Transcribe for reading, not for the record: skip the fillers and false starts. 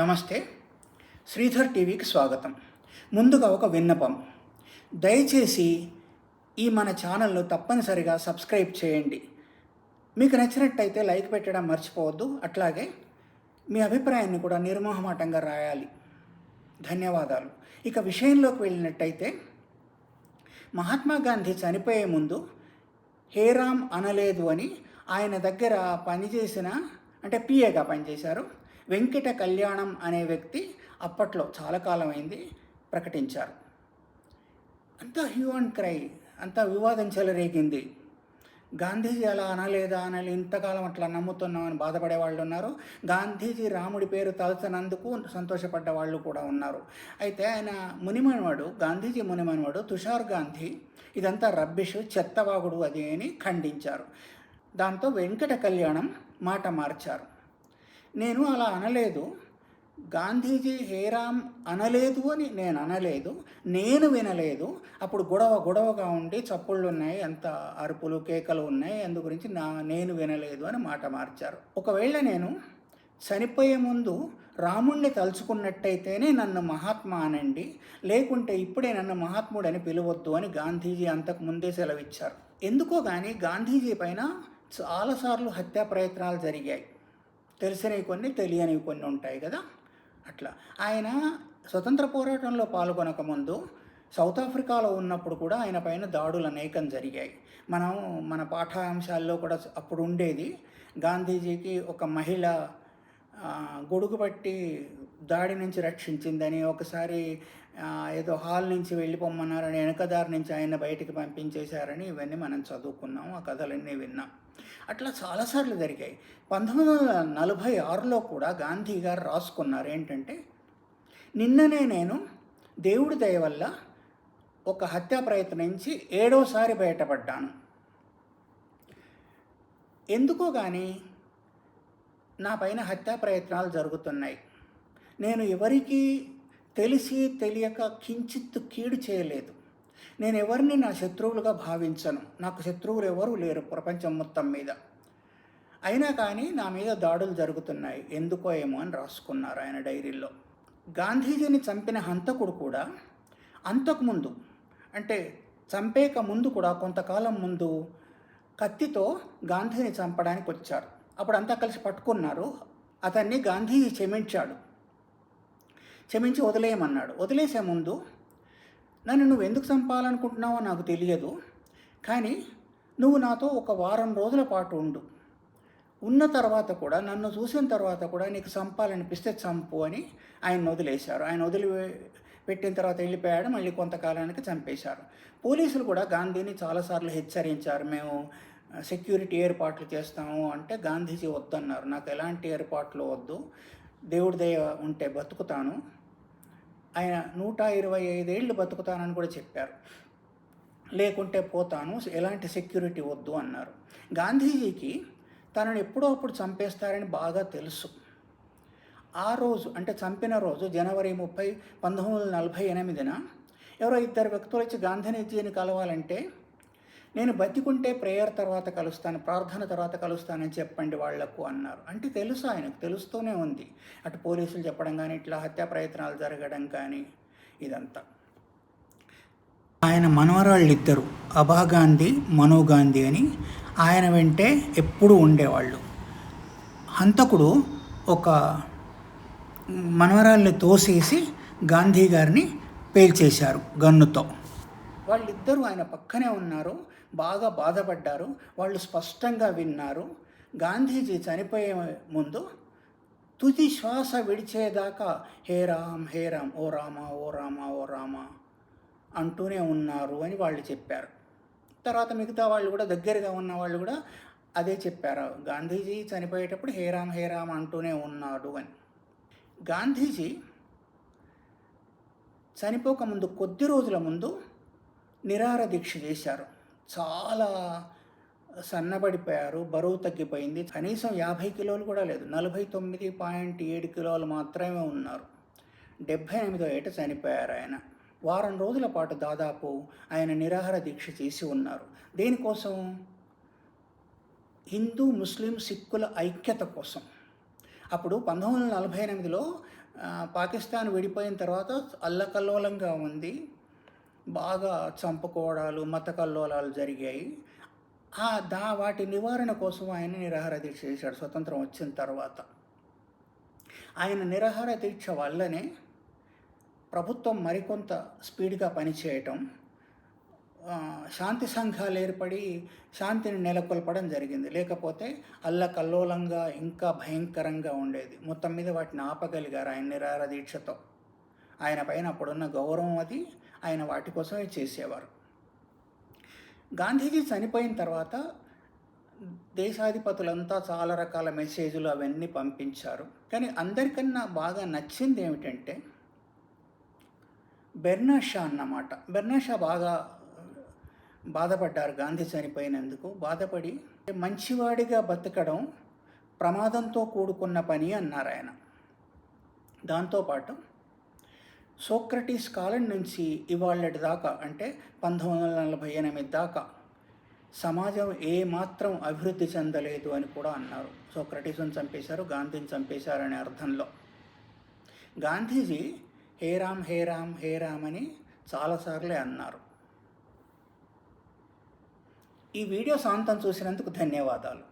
నమస్తే. శ్రీధర్ టీవీకి స్వాగతం. ముందుగా ఒక విన్నపం. దయచేసి ఈ మన ఛానల్ను తప్పనిసరిగా సబ్స్క్రైబ్ చేయండి. మీకు నచ్చినట్టయితే లైక్ పెట్టడం మర్చిపోవద్దు. అట్లాగే మీ అభిప్రాయాన్ని కూడా నిర్మోహమాటంగా రాయాలి. ధన్యవాదాలు. ఇక విషయంలోకి వెళ్ళినట్టయితే, మహాత్మా గాంధీ చనిపోయే ముందు హేరామ్ అనలేదు అని ఆయన దగ్గర పనిచేసిన, అంటే పిఏగా పనిచేశారు, వెంకట కళ్యాణం అనే వ్యక్తి అప్పట్లో చాలా కాలం అయింది ప్రకటించారు. అంతా హ్యూ అండ్ క్రై, అంతా వివాదం చెలరేగింది. గాంధీజీ అలా అనలేదా అనలే, ఇంతకాలం అట్లా నమ్ముతున్నామని బాధపడే వాళ్ళు ఉన్నారు. గాంధీజీ రాముడి పేరు తలచనందుకు సంతోషపడ్డ వాళ్ళు కూడా ఉన్నారు. అయితే ఆయన మునిమనవాడు, గాంధీజీ మునిమనవాడు తుషార్ గాంధీ ఇదంతా రబ్బిష్, చెత్తవాగుడు అది అని ఖండించారు. దాంతో వెంకట కళ్యాణం మాట మార్చారు. నేను అలా అనలేదు, గాంధీజీ హేరామ్ అనలేదు అని నేను అనలేదు, నేను వినలేదు. అప్పుడు గొడవగా ఉండి చప్పుళ్ళు ఉన్నాయి, అంత అరుపులు కేకలు ఉన్నాయి, అందు గురించి నేను వినలేదు అని మాట మార్చారు. ఒకవేళ నేను చనిపోయే ముందు రాముణ్ణి తలుచుకున్నట్టయితేనే నన్ను మహాత్మా అనండి, లేకుంటే ఇప్పుడే నన్ను మహాత్ముడని పిలవద్దు అని గాంధీజీ అంతకు ముందే సెలవిచ్చారు. ఎందుకో కానీ గాంధీజీ పైన చాలాసార్లు హత్యా ప్రయత్నాలు జరిగాయి. తెలిసినవి కొన్ని, తెలియనివి కొన్ని ఉంటాయి కదా. అట్లా ఆయన స్వతంత్ర పోరాటంలో పాల్గొనకముందు సౌత్ ఆఫ్రికాలో ఉన్నప్పుడు కూడా ఆయన పైన దాడులు అనేకం జరిగాయి. మన పాఠ్యాంశాల్లో కూడా అప్పుడు ఉండేది. గాంధీజీకి ఒక మహిళ గొడుగు పట్టి దాడి నుంచి రక్షించిందని, ఒకసారి ఏదో హాల్ నుంచి వెళ్ళిపోమన్నారని వెనకదారి నుంచి ఆయన బయటికి పంపించేశారని, ఇవన్నీ మనం చదువుకున్నాం, ఆ కథలన్నీ విన్నాం. అట్లా చాలాసార్లు జరిగాయి. 1946లో కూడా గాంధీ గారు రాసుకున్నారు ఏంటంటే, నిన్ననే నేను దేవుడి దయ వల్ల ఒక హత్యా ప్రయత్నం నుంచి 7వసారి బయటపడ్డాను. ఎందుకో కానీ నా పైన హత్యా ప్రయత్నాలు జరుగుతున్నాయి. నేను ఎవరికీ తెలిసి తెలియక కించిత్తు కీడు చేయలేదు. నేను ఎవరిని నా శత్రువులుగా భావించను. నాకు శత్రువులు ఎవరూ లేరు ప్రపంచం మొత్తం మీద. అయినా కానీ నా మీద దాడులు జరుగుతున్నాయి, ఎందుకో ఏమో అని రాసుకున్నారు ఆయన డైరీలో. గాంధీజీని చంపిన హంతకుడు కూడా అంతకుముందు, అంటే చంపేక ముందు కూడా కొంతకాలం ముందు కత్తితో గాంధీని చంపడానికి వచ్చారు. అప్పుడు అంతా కలిసి పట్టుకున్నారు. అతన్ని గాంధీజీ క్షమించి వదిలేయమన్నాడు. వదిలేసే ముందు, నన్ను నువ్వు ఎందుకు చంపాలనుకుంటున్నావో నాకు తెలియదు, కానీ నువ్వు నాతో ఒక వారం రోజుల పాటు ఉన్న తర్వాత కూడా, నన్ను చూసిన తర్వాత కూడా నీకు చంపాలనిపిస్తే చంపు అని ఆయన వదిలేశారు. ఆయన వదిలిపెట్టిన తర్వాత వెళ్ళిపోయాడు. మళ్ళీ కొంతకాలానికి చంపేశారు. పోలీసులు కూడా గాంధీని చాలాసార్లు హెచ్చరించారు, మేము సెక్యూరిటీ ఏర్పాట్లు చేస్తాము అంటే గాంధీజీ వద్దన్నారు. నాకు ఎలాంటి ఏర్పాట్లు వద్దు, దేవుడి దయ ఉంటే బతుకుతాను, ఆయన 125 ఏళ్ళు బతుకుతానని కూడా చెప్పారు, లేకుంటే పోతాను, ఎలాంటి సెక్యూరిటీ వద్దు అన్నారు. గాంధీజీకి తనను ఎప్పుడో అప్పుడు చంపేస్తారని బాగా తెలుసు. ఆ రోజు, అంటే చంపిన రోజు జనవరి 30, 1948న ఎవరో 2 వ్యక్తులు వచ్చి గాంధీజీని కలవాలంటే, నేను బతికుంటే ప్రేయర్ తర్వాత కలుస్తాను, ప్రార్థన తర్వాత కలుస్తానని చెప్పండి వాళ్లకు అన్నారు. అంటే తెలుసు, ఆయనకు తెలుస్తూనే ఉంది. అటు పోలీసులు చెప్పడం కానీ, ఇట్లా హత్యా ప్రయత్నాలు జరగడం కానీ, ఇదంతా. ఆయన మనవరాళ్ళిద్దరు, అభా గాంధీ, మనో గాంధీ అని, ఆయన వెంటే ఎప్పుడూ ఉండేవాళ్ళు. హంతకుడు ఒక మనవరాల్ని తోసేసి గాంధీ గారిని పేల్చేశారు గన్నుతో. వాళ్ళిద్దరూ ఆయన పక్కనే ఉన్నారు, బాగా బాధపడ్డారు. వాళ్ళు స్పష్టంగా విన్నారు. గాంధీజీ చనిపోయే ముందు తుది శ్వాస విడిచేదాకా హే రామ్ హే రామ్, ఓ రామ ఓ రామ ఓ రామ అంటూనే ఉన్నారు అని వాళ్ళు చెప్పారు. తర్వాత మిగతా వాళ్ళు కూడా, దగ్గరగా ఉన్న వాళ్ళు కూడా అదే చెప్పారు, గాంధీజీ చనిపోయేటప్పుడు హే రామ్ అంటూనే ఉన్నాడు అని. గాంధీజీ చనిపోకముందు కొద్ది రోజుల ముందు నిరాహార దీక్ష చేశారు. చాలా సన్నబడిపోయారు, బరువు తగ్గిపోయింది. కనీసం 50 కిలోలు కూడా లేదు, 49.7 కిలోలు మాత్రమే ఉన్నారు. 78వ ఏట చనిపోయారు ఆయన. వారం రోజుల పాటు దాదాపు ఆయన నిరాహార దీక్ష చేసి ఉన్నారు. దేనికోసం? హిందూ ముస్లిం సిక్కుల ఐక్యత కోసం. అప్పుడు 1948లో పాకిస్తాన్ విడిపోయిన తర్వాత అల్లకల్లోలంగా ఉంది. బాగా చంపుకోవడాలు, మత కల్లోలాలు జరిగాయి. వాటి నివారణ కోసం ఆయన నిరాహార దీక్ష చేశాడు స్వతంత్రం వచ్చిన తర్వాత. ఆయన నిరాహార దీక్ష వల్లనే ప్రభుత్వం మరికొంత స్పీడ్గా పనిచేయటం, శాంతి సంఘాలు ఏర్పడి శాంతిని నెలకొల్పడం జరిగింది. లేకపోతే అల్లకల్లోలంగా ఇంకా భయంకరంగా ఉండేది. మొత్తం మీద వాటిని ఆపగలిగారు ఆయన నిరాహార దీక్షతో. ఆయన పైన అప్పుడున్న గౌరవం అది. ఆయన వాటి కోసమే చేసేవారు. గాంధీజీ చనిపోయిన తర్వాత దేశాధిపతులంతా చాలా రకాల మెసేజ్లు అవన్నీ పంపించారు. కానీ అందరికన్నా బాగా నచ్చింది ఏమిటంటే బెర్నాడ్ షా అన్నమాట. బెర్నాడ్ షా బాగా బాధపడ్డారు గాంధీ చనిపోయినందుకు. బాధపడి మంచివాడిగా బతకడం ప్రమాదంతో కూడుకున్న పని అన్నారు ఆయన. దాంతోపాటు సోక్రటీస్ కాలం నుంచి ఇవాళటి దాకా, అంటే 1948 దాకా సమాజం ఏమాత్రం అభివృద్ధి చెందలేదు అని కూడా అన్నారు. సోక్రటీస్ని చంపేశారు, గాంధీని చంపేశారనే అర్థంలో. గాంధీజీ హే రామ్ హే రామ్ హే రామ్ అని చాలాసార్లే అన్నారు. ఈ వీడియో సాంతం చూసినందుకు ధన్యవాదాలు.